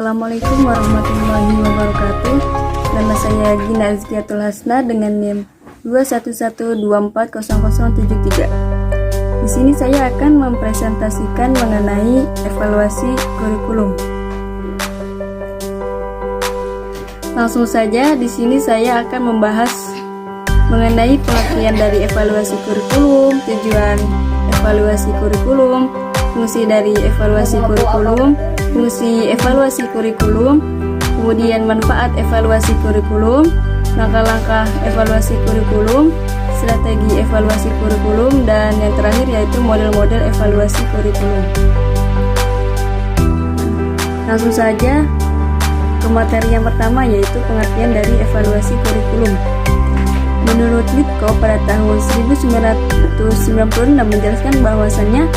Assalamualaikum warahmatullahi wabarakatuh. Nama saya Gina Azkiatul Hasna dengan NIM 211240073. Di sini saya akan mempresentasikan mengenai evaluasi kurikulum. Langsung saja, di sini saya akan membahas mengenai pengertian dari evaluasi kurikulum, tujuan evaluasi kurikulum, fungsi dari evaluasi kurikulum, fungsi evaluasi kurikulum, kemudian manfaat evaluasi kurikulum, langkah-langkah evaluasi kurikulum, strategi evaluasi kurikulum, dan yang terakhir yaitu model-model evaluasi kurikulum. Langsung saja ke materi yang pertama, yaitu pengertian dari evaluasi kurikulum. Menurut Litko pada tahun 1996 menjelaskan bahwasannya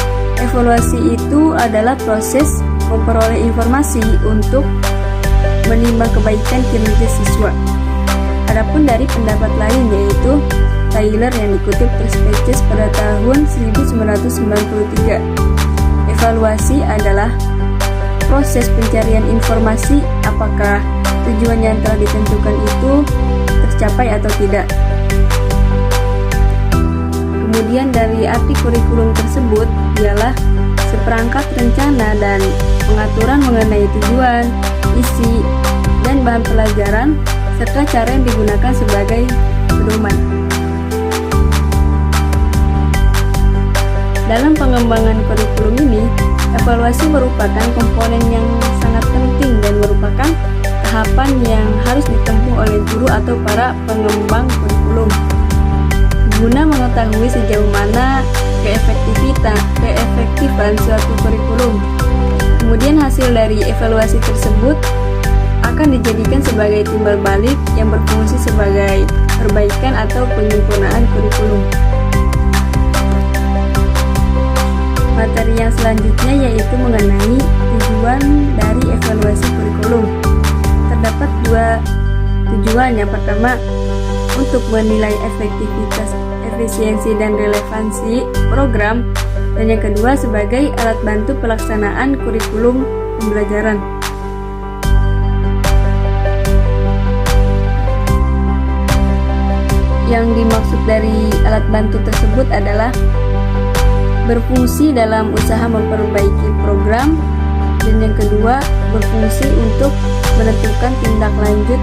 evaluasi itu adalah proses memperoleh informasi untuk menimbang kebaikan kinerja siswa. Adapun dari pendapat lain yaitu Taylor yang dikutip Perspectives pada tahun 1993. Evaluasi adalah proses pencarian informasi apakah tujuan yang telah ditentukan itu tercapai atau tidak. Kemudian dari arti kurikulum tersebut ialah seperangkat rencana dan pengaturan mengenai tujuan, isi, dan bahan pelajaran, serta cara yang digunakan sebagai pedoman. Dalam pengembangan kurikulum ini, evaluasi merupakan komponen yang sangat penting dan merupakan tahapan yang harus ditempuh oleh guru atau para pengembang kurikulum guna mengetahui sejauh mana keefektifan suatu kurikulum. Kemudian hasil dari evaluasi tersebut akan dijadikan sebagai timbal balik yang berfungsi sebagai perbaikan atau penyempurnaan kurikulum. Materi yang selanjutnya yaitu mengenai tujuan dari evaluasi kurikulum. Terdapat dua tujuan. Yang pertama, untuk menilai efektivitas, efisiensi, dan relevansi program, dan yang kedua sebagai alat bantu pelaksanaan kurikulum pembelajaran. Yang dimaksud dari alat bantu tersebut adalah berfungsi dalam usaha memperbaiki program, dan yang kedua berfungsi untuk menentukan tindak lanjut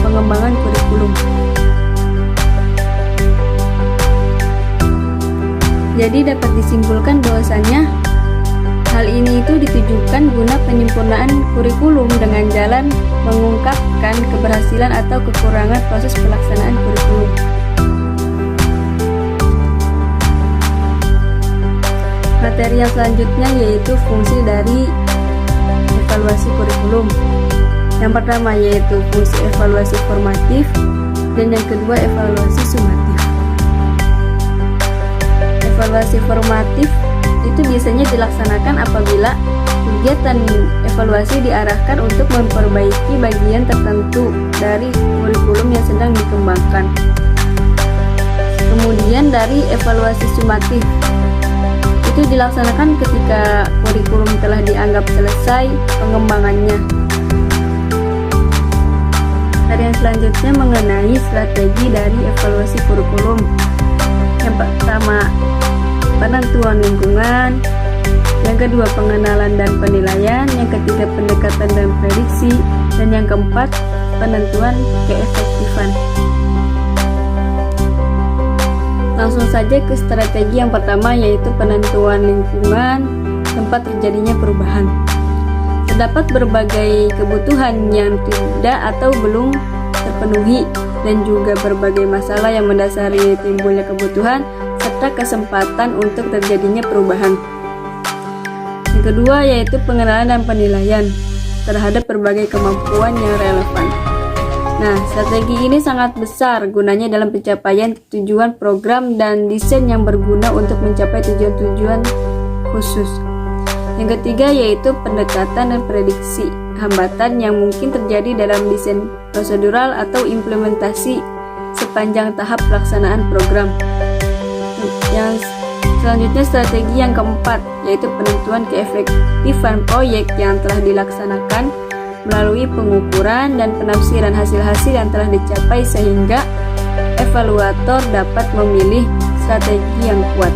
pengembangan kurikulum. Jadi dapat disimpulkan bahwasannya hal ini itu ditujukan guna penyempurnaan kurikulum dengan jalan mengungkapkan keberhasilan atau kekurangan proses pelaksanaan kurikulum. Materi yang selanjutnya yaitu fungsi dari evaluasi kurikulum. Yang pertama yaitu fungsi evaluasi formatif, dan yang kedua evaluasi sumatif. Evaluasi formatif itu biasanya dilaksanakan apabila kegiatan evaluasi diarahkan untuk memperbaiki bagian tertentu dari kurikulum yang sedang dikembangkan. Kemudian dari evaluasi sumatif itu dilaksanakan ketika kurikulum telah dianggap selesai pengembangannya. Materi yang selanjutnya mengenai strategi dari evaluasi kurikulum. Yang pertama, penentuan lingkungan. Yang kedua, pengenalan dan penilaian. Yang ketiga, pendekatan dan prediksi. Dan yang keempat, penentuan keefektifan. Langsung saja ke strategi yang pertama yaitu penentuan lingkungan tempat terjadinya perubahan. Terdapat berbagai kebutuhan yang tidak atau belum terpenuhi dan juga berbagai masalah yang mendasari timbulnya kebutuhan serta kesempatan untuk terjadinya perubahan. Yang kedua yaitu pengenalan dan penilaian terhadap berbagai kemampuan yang relevan. Nah, strategi ini sangat besar gunanya dalam pencapaian tujuan program dan desain yang berguna untuk mencapai tujuan-tujuan khusus. Yang ketiga yaitu pendekatan dan prediksi hambatan yang mungkin terjadi dalam desain prosedural atau implementasi sepanjang tahap pelaksanaan program. Yang Selanjutnya strategi yang keempat, yaitu penentuan keefektifan proyek yang telah dilaksanakan melalui pengukuran dan penafsiran hasil-hasil yang telah dicapai sehingga evaluator dapat memilih strategi yang kuat.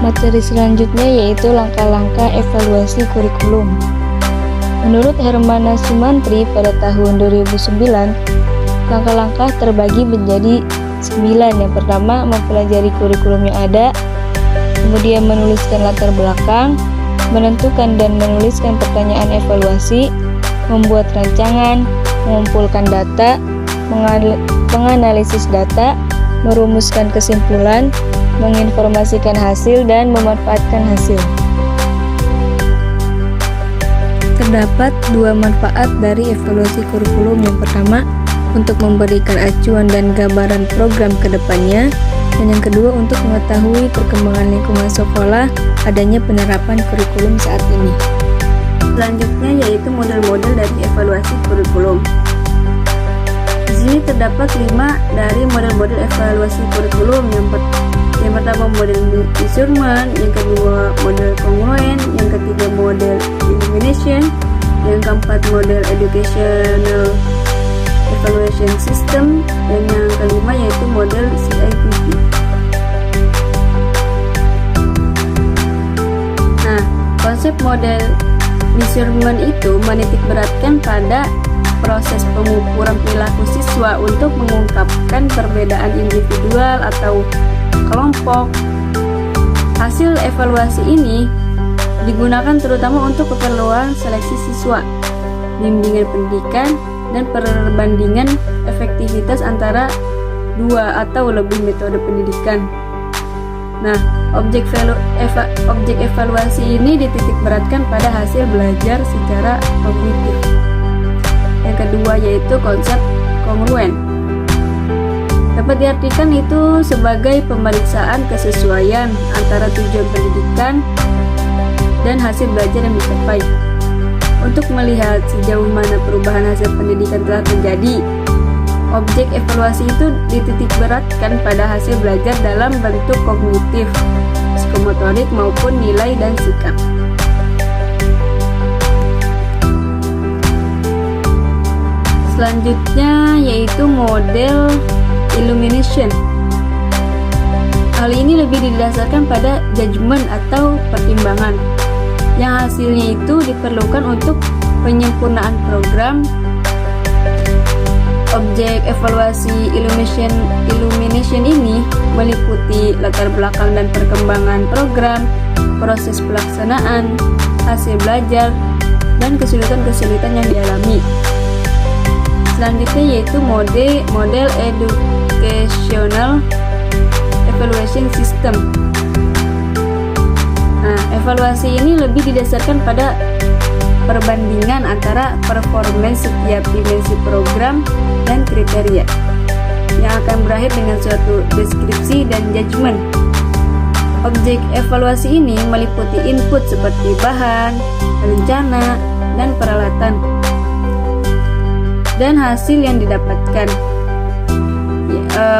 Materi selanjutnya yaitu langkah-langkah evaluasi kurikulum. Menurut Hermana Sumantri pada tahun 2009, langkah-langkah terbagi menjadi 9. Yang pertama, mempelajari kurikulum yang ada, kemudian menuliskan latar belakang, menentukan dan menuliskan pertanyaan evaluasi, membuat rancangan, mengumpulkan data, menganalisis data, merumuskan kesimpulan, menginformasikan hasil, dan memanfaatkan hasil. Terdapat 2 manfaat dari evaluasi kurikulum. Yang pertama, untuk memberikan acuan dan gambaran program ke depannya, dan yang kedua untuk mengetahui perkembangan lingkungan sekolah adanya penerapan kurikulum saat ini. Selanjutnya yaitu model-model dari evaluasi kurikulum. Di sini terdapat 5 dari model-model evaluasi kurikulum. Yang pertama model measurement, yang kedua model kongruen, yang ketiga model illumination, yang keempat model educational evaluation system, dan yang kelima yaitu model CIPP. Nah, konsep model measurement itu menitikberatkan pada proses pengukuran perilaku siswa untuk mengungkapkan perbedaan individual atau kelompok. Hasil evaluasi ini digunakan terutama untuk keperluan seleksi siswa, bimbingan pendidikan, dan perbandingan efektivitas antara 2 atau lebih metode pendidikan. Nah, objek evaluasi ini dititikberatkan pada hasil belajar secara kognitif. Yang kedua yaitu konsep kongruen. Dapat diartikan itu sebagai pemeriksaan kesesuaian antara tujuan pendidikan dan hasil belajar yang dicapai. Untuk melihat sejauh mana perubahan hasil pendidikan telah terjadi, objek evaluasi itu dititikberatkan pada hasil belajar dalam bentuk kognitif, psikomotorik maupun nilai dan sikap. Selanjutnya yaitu model illumination. Hal ini lebih didasarkan pada judgement atau pertimbangan, yang hasilnya itu diperlukan untuk penyempurnaan program. Objek evaluasi illumination ini meliputi latar belakang dan perkembangan program, proses pelaksanaan, hasil belajar, dan kesulitan-kesulitan yang dialami. Selanjutnya yaitu model educational evaluation system. Nah, evaluasi ini lebih didasarkan pada perbandingan antara performance setiap dimensi program dan kriteria, yang akan berakhir dengan suatu deskripsi dan judgement. Objek evaluasi ini meliputi input seperti bahan, rencana, dan peralatan, dan hasil yang didapatkan.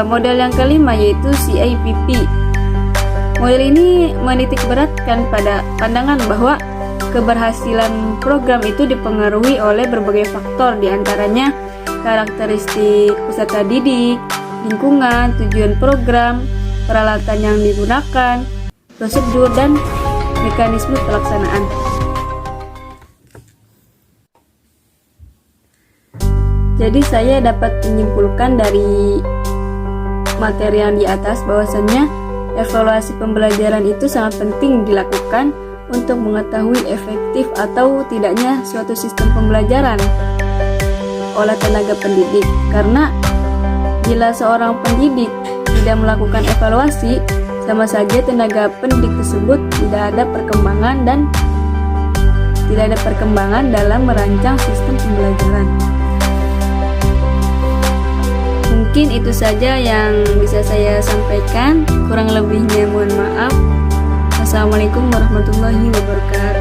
Model yang kelima yaitu CIPP. Model ini menitikberatkan pada pandangan bahwa keberhasilan program itu dipengaruhi oleh berbagai faktor, diantaranya karakteristik peserta didik, lingkungan, tujuan program, peralatan yang digunakan, prosedur, dan mekanisme pelaksanaan. Jadi saya dapat menyimpulkan dari materi yang di atas bahwasannya evaluasi pembelajaran itu sangat penting dilakukan untuk mengetahui efektif atau tidaknya suatu sistem pembelajaran oleh tenaga pendidik. Karena bila seorang pendidik tidak melakukan evaluasi, sama saja tenaga pendidik tersebut tidak ada perkembangan dalam merancang sistem pembelajaran. Mungkin itu saja yang bisa saya sampaikan, kurang lebihnya mohon maaf. Wassalamualaikum warahmatullahi wabarakatuh.